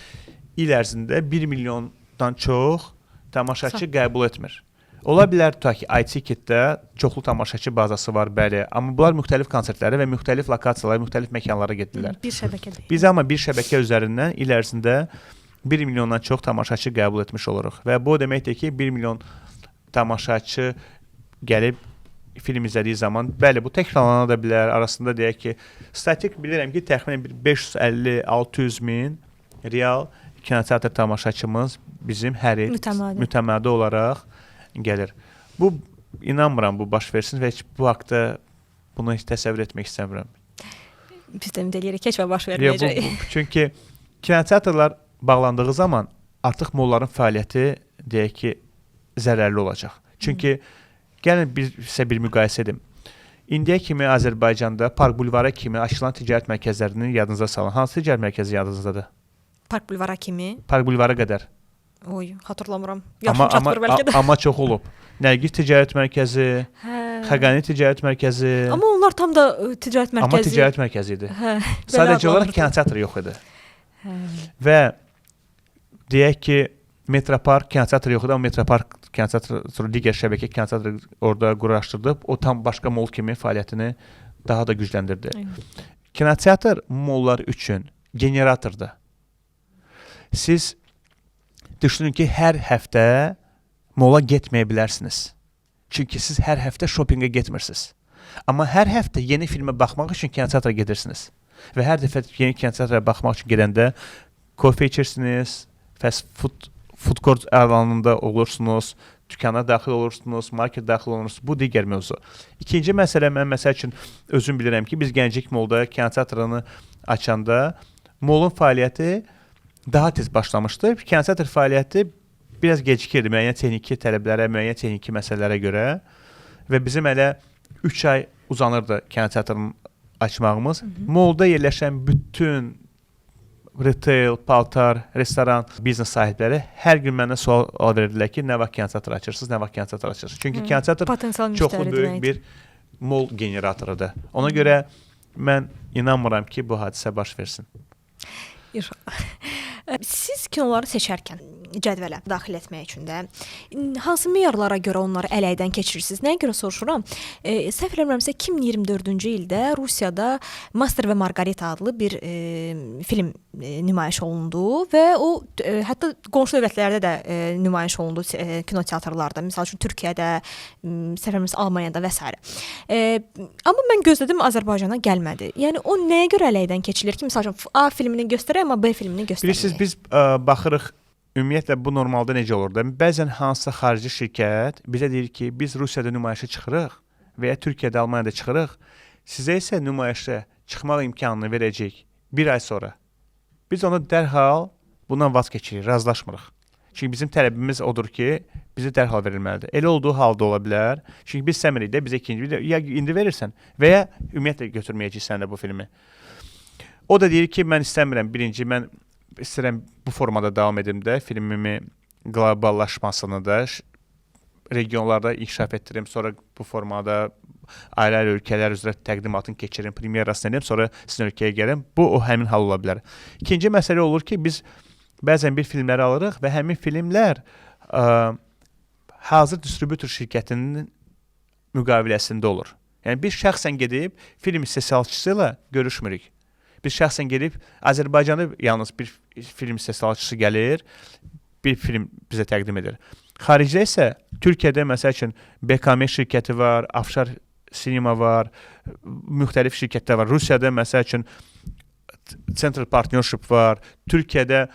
il ərzində 1 milyondan çox tamaşaçı qəbul etmir. Ola bilər tutaq ki, iTicket-də çoxlu tamaşaçı bazası var, bəli, amma bunlar müxtəlif konsertlərə və müxtəlif lokasiyalara, müxtəlif məkanlara gedirlər. Bir şəbəkə deyil. Biz amma bir şəbəkə üzərindən il ərzində 1 milyondan çox tamaşaçı qəbul etmiş oluruq və bu o deməkdir ki, 1 milyon tamaşaçı gəlib film izlədiyi zaman, bəli, bu təkrarlana da bilər. Arasında deyək ki, statik bilirəm ki, təxminən 550-600 min real kinoteatr tamaşaçımız bizim hər il mütəmadi olaraq gəlir. Bu, inanmıram bu baş versin və heç bu haqda bunu heç təsəvvür etmək istəmirəm. Biz də ümid edirik, heç vaxt baş verməyəcək. Çünki kinoteatrlar bağlandığı zaman artıq molların fəaliyyəti deyək ki, zərərli olacaq. Çünki gəlin sizə bir müqayisə edim. İndiyə kimi Azərbaycanda Park Bulvara kimi açılan ticarət mərkəzlərinin yadınıza salın. Hansı ticarət mərkəzi yadınızdadır? Park Bulvara kimi? Park Bulvara qədər. Oy, xatırlamıram. Yaşım çatmır bəlkə də. Amma çox olub. Nərgiz ticarət mərkəzi, Xəqani ticarət mərkəzi. Amma onlar tam da ticarət mərkəzi. Amma ticarət mərkəzi idi. Sadəcə olaraq kinoteatr yox idi. Və deyək ki, Metropark kinoteatr yox idi, amma Metropark kinoteatr, sonra digər şəbəkə kinoteatr orada quraşdırılıb, o tam başqa mol kimi fəaliyyətini daha da gücləndirdi. Kinoteatr mollar üçün generatordur. Siz düşünün ki, hər həftə mola getməyə bilərsiniz. Çünki siz hər həftə shoppingə getmirsiniz. Amma hər həftə yeni filmə baxmaq üçün kinoteatra gedirsiniz. Və hər dəfə yeni kinoteatra baxmaq üçün gedəndə kofe içirsiniz, fast food court alanında olursunuz, dükana daxil olursunuz, market daxil olursunuz. Bu digər mövzu. İkinci məsələ, mən məsəl üçün özüm bilirəm ki, biz Gənclik molda kinoteatrını açanda molun fəaliyyəti daha tez başlamışdı. Kinoteatr fəaliyyəti biraz gecikirdi müəyyən texniki tələblərə, müəyyən texniki məsələlərə görə və bizim elə 3 ay uzanırdı kinoteatrın açmağımız. Molda yerləşən bütün retail, paltar, restoran, biznes sahibləri hər gün mənə sual verirdilər ki, nə vaxt kinoteatr açırsınız, nə vaxt kinoteatr açırsınız. Çünki kinoteatr çoxlu böyük bir mol generatorudur. Ona görə mən inanmıram ki, bu hadisə baş versin. Siz kinoları seçərkən cədvələ daxil etmək üçün də hansı meyarlara görə onları ələkdən keçirirsiniz? Nəyə görə soruşuram? Səhv eləmirəmsə 2024-cü ildə Rusiyada Master və Margarita adlı bir film nümayiş olundu və o hətta qonşu dövlətlərdə də nümayiş olundu kinoteatrlarda. Məsəl üçün Türkiyədə, səhv eləmirəmsə Almaniyada və s. Amma mən gözlədim Azərbaycana gəlmədi. Yəni o nəyə görə ələkdən keçilir ki, məsəl üçün A filmini göstərək, amma B filmini göstərməyək? Bilirsiniz, biz baxırıq, ümumiyyətlə bu normalda necə olur da, bəzən hansısa xarici şirkət bizə deyir ki, biz Rusiyada nümayişə çıxırıq və ya Türkiyədə, Almaniyada çıxırıq, sizə isə nümayişə çıxmaq imkanını verəcək bir ay sonra. Biz onu dərhal bundan vaz keçirik, razılaşmırıq. Çünki bizim tələbimiz odur ki, bizə dərhal verilməlidir. Elə olduğu halda ola bilər. Çünki biz istəmirik də bizə ikinci bir ya indi verirsən və ya ümumiyyətlə götürməyəcəksən də bu filmi. O da deyir ki, mən istəmirəm, birinci, mən istəyirəm bu formada davam edim də, filmimi qloballaşmasını da regionlarda inkişaf etdirim, sonra bu formada ayrı-ayrı ölkələr üzrə təqdimatını keçirim, premyerasını edim, sonra sizin ölkəyə gələm. Bu, o həmin hal ola bilər. İkinci məsələ olur ki, biz bəzən bir filmləri alırıq və həmin filmlər hazır distributor şirkətinin müqaviləsində olur. Yəni, biz şəxsən gedib film istehsalçısı ilə görüşmürük. Biz şəxsən gedib Azərbaycanı yalnız bir film istehsalçısı gəlir, bir film bizə təqdim edir. Xaricdə isə Türkiyədə məsəl üçün BKM şirkəti var, Afşar Sinema var, müxtəlif şirkətlər var. Rusiyada məsəl üçün Central Partnership var. Türkiyədə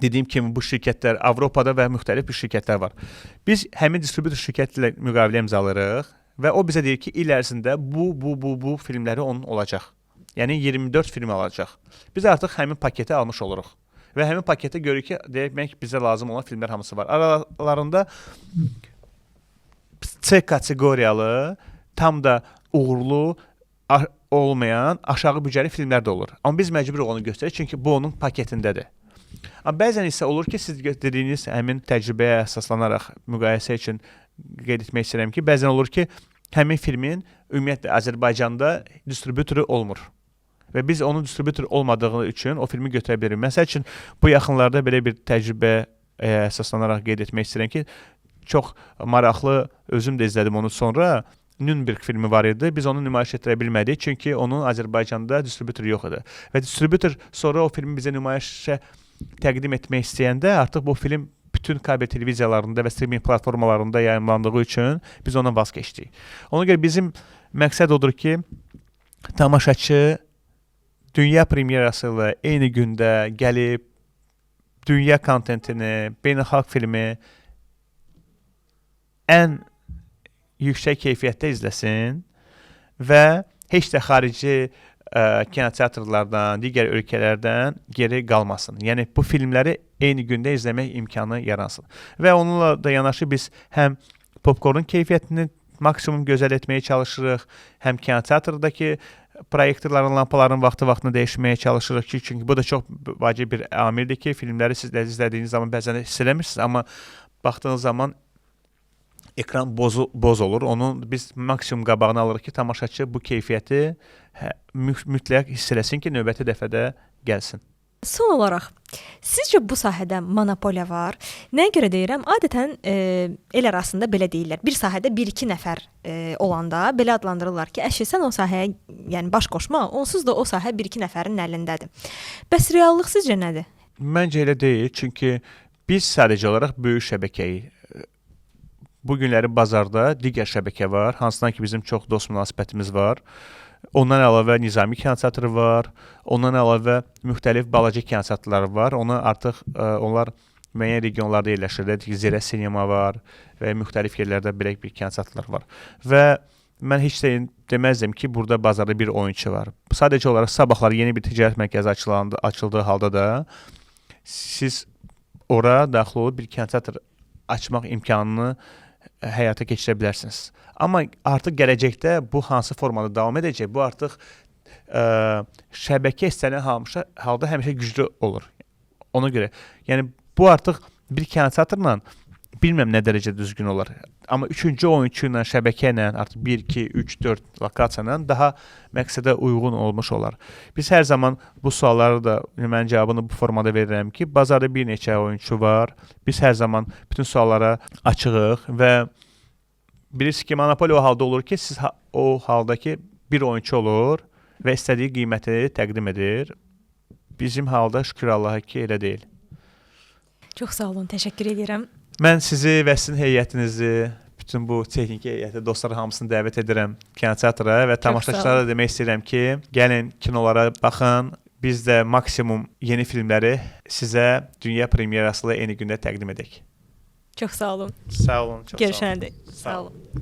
dediyim kimi bu şirkətlər, Avropada və müxtəlif bir şirkətlər var. Biz həmin distributor şirkəti ilə müqavilə imzalayırıq və o bizə deyir ki, il ərzində bu filmləri onun olacaq. Yəni 24 film alacaq. Biz artıq həmin paketi almış oluruq. Və həmin paketə görürük ki, demək bizə lazım olan filmlər hamısı var. Aralarında C kateqoriyalı, tam da uğurlu olmayan, aşağı büdcəli filmlər də olur. Amma biz məcburuq onu göstərik, çünki bu onun paketindədir. Amma bəzən isə olur ki, siz dediyiniz həmin təcrübəyə əsaslanaraq müqayisə üçün qeyd etmək istəyirəm ki, bəzən olur ki, həmin filmin ümumiyyətlə Azərbaycanda distributoru olmur. Və biz onun distributor olmadığı üçün o filmi götürə bilirik. Məsəl üçün, bu yaxınlarda belə bir təcrübə əsaslanaraq qeyd etmək istəyirəm ki, çox maraqlı, özüm də izlədim onu sonra, Nürnberg filmi var idi. Biz onu nümayiş etdirə bilmədik, çünki onun Azərbaycanda distributor yox idi. Və distributor sonra o filmi bizə nümayişə təqdim etmək istəyəndə artıq bu film bütün kabel televiziyalarında və streaming platformalarında yayımlandığı üçün biz ondan vaz keçdik. Ona görə bizim məqsəd odur ki, tamaşaçı dünya premyerası ilə eyni gündə gəlib dünya kontentini, beynəlxalq filmi ən yüksək keyfiyyətdə izləsin və heç də xarici kinoteatrlardan, digər ölkələrdən geri qalmasın. Yəni, bu filmləri eyni gündə izləmək imkanı yaransın. Və onunla da yanaşı biz həm popkornun keyfiyyətini maksimum gözəl etməyə çalışırıq, həm kinoteatrdakı proyektorların, lampaların vaxtı-vaxtını dəyişməyə çalışırıq ki, çünki bu da çox vacib bir amildir ki, filmləri siz izlədiyiniz zaman bəzən hiss eləmirsiniz, amma baxdığınız zaman ekran boz olur. Onu biz maksimum qabağını alırıq ki, tamaşaçı bu keyfiyyəti mütləq hiss eləsin ki, növbəti dəfədə gəlsin. Son olaraq, sizcə bu sahədə monopoliya var? Nəyə görə deyirəm? Adətən el arasında belə deyirlər. Bir sahədə 1-2 nəfər olanda belə adlandırırlar ki, əşi sən o sahəyə yəni baş qoşma, onsuz da o sahə 1-2 nəfərin əlindədir. Bəs reallıq sizcə nədir? Məncə elə deyil, çünki biz sadəcə olaraq böyük şəbəkəyi, bu günləri bazarda digər şəbəkə var, hansından ki bizim çox dost münasibətimiz var. Ondan əlavə Nizami kinoteatrı var, ondan əlavə müxtəlif balaca kinoteatrlar var. Onlar müəyyən regionlarda yerləşirlər. Zirə Sinema var və müxtəlif yerlərdə belə bir kinoteatrlar var. Və mən heç də deməzdim ki, burada bazarda bir oyunçu var. Sadəcə olaraq sabahlar yeni bir ticarət mərkəzi açıldığı halda da siz ora daxil olub bir kinoteatr açmaq imkanını həyata keçirə bilərsiniz. Amma artıq gələcəkdə bu hansı formada davam edəcək, bu artıq şəbəkə istənilən halda həmişə güclü olur. Ona görə, yəni bu artıq bir kinoteatrla bilmirəm nə dərəcədə düzgün olar. Amma üçüncü oyunçu ilə, şəbəkə ilə, artıq 1, 2, 3, 4 lokasiya ilə daha məqsədə uyğun olmuş olar. Biz hər zaman bu sualları da mən cavabını bu formada verirəm ki, bazarda bir neçə oyunçu var. Biz hər zaman bütün suallara açığıq və bilirsiniz ki, monopoli o halda olur ki, siz o halda ki, bir oyunçu olur və istədiyi qiyməti təqdim edir. Bizim halda şükür Allaha ki, elə deyil. Çox sağ olun, təşəkkür edirəm. Mən sizi və sizin heyətinizi, bütün bu texniki heyəti, dostları hamısını dəvət edirəm kinoteatra və tamaşaçılara demək istəyirəm ki, gəlin kinolara baxın. Biz də maksimum yeni filmləri sizə dünya premyerası ilə eyni gündə təqdim edək. Çox sağ olun. Sağ olun. Çox Görüşənədək. Sağ olun.